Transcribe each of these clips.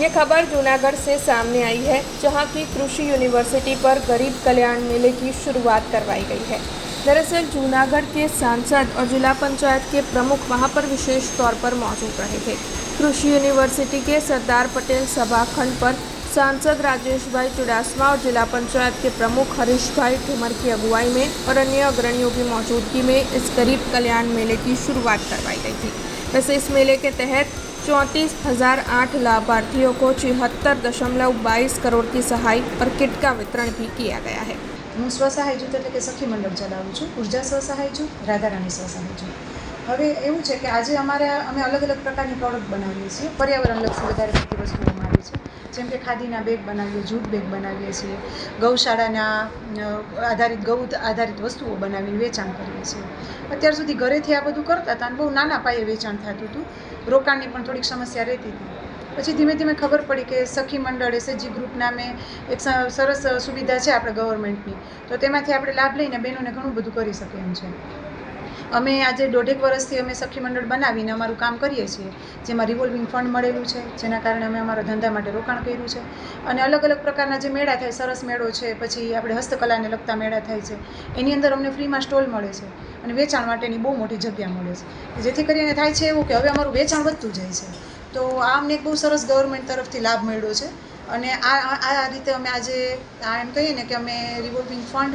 ये खबर जूनागढ़ से सामने आई है, जहां की कृषि यूनिवर्सिटी पर गरीब कल्याण मेले की शुरुआत करवाई गई है। दरअसल जूनागढ़ के सांसद और जिला पंचायत के प्रमुख वहां पर विशेष तौर पर मौजूद रहे थे। कृषि यूनिवर्सिटी के सरदार पटेल सभाखंड पर सांसद राजेश भाई चुड़ासमा और जिला पंचायत के प्रमुख हरीश भाई ठुमर की अगुवाई में और अन्य अग्रणियों की मौजूदगी में इस गरीब कल्याण मेले की शुरुआत करवाई गई थी। वैसे इस मेले के तहत 34,008 लाभार्थियों को 76.22 करोड़ की सहाय और किट का वितरण भी किया गया है। હું સ્વસહાય જૂથ એટલે કે સખી મંડળ ચલાવું છું, ઉર્જા સ્વસહાય જૂથ, રાધારાણી સ્વસહાય જૂથ. હવે એવું છે કે આજે અમે અલગ અલગ પ્રકારની પ્રોડક્ટ બનાવીએ છીએ. પર્યાવરણલક્ષી વધારે પડતી વસ્તુઓ અમારી છે, જેમ કે ખાદીના બેગ બનાવીએ, જૂટ બેગ બનાવીએ છીએ, ગૌશાળાના ગૌ આધારિત વસ્તુઓ બનાવીને વેચાણ કરીએ છીએ. અત્યાર સુધી ઘરેથી આ બધું કરતા હતા અને બહુ નાના પાયે વેચાણ થતું હતું. રોકાણની પણ થોડીક સમસ્યા રહેતી હતી. પછી ધીમે ધીમે ખબર પડી કે સખી મંડળ એસએચજી ગ્રુપ નામે એક સરસ સુવિધા છે આપણે ગવર્મેન્ટની, તો તેમાંથી આપણે લાભ લઈને બહેનોને ઘણું બધું કરી શકીએ એમ છે. અમે આજે 1.5 વર્ષથી અમે સખી મંડળ બનાવીને અમારું કામ કરીએ છીએ, જેમાં રિવોલ્વિંગ ફંડ મળેલું છે, જેના કારણે અમે અમારા ધંધા માટે રોકાણ કર્યું છે. અને અલગ અલગ પ્રકારના જે મેળા થાય, સરસ મેળો છે, પછી આપણે હસ્તકલાને લગતા મેળા થાય છે, એની અંદર અમને ફ્રીમાં સ્ટોલ મળે છે અને વેચાણ માટેની બહુ મોટી જગ્યા મળે છે, જેથી કરીને થાય છે એવું કે હવે અમારું વેચાણ વધતું જાય છે. તો આ અમને એક બહુ સરસ ગવર્મેન્ટ તરફથી લાભ મળ્યો છે. અને આ રીતે અમે આજે એમ કહીએ ને કે અમે રિવોલ્વિંગ ફંડ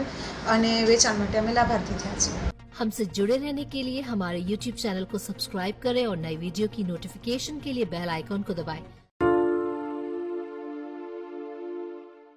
અને વેચાણ માટે અમે લાભાર્થી થયા છીએ. हमसे जुड़े रहने के लिए हमारे YouTube चैनल को सब्सक्राइब करें और नई वीडियो की नोटिफिकेशन के लिए बेल आइकॉन को दबाएं।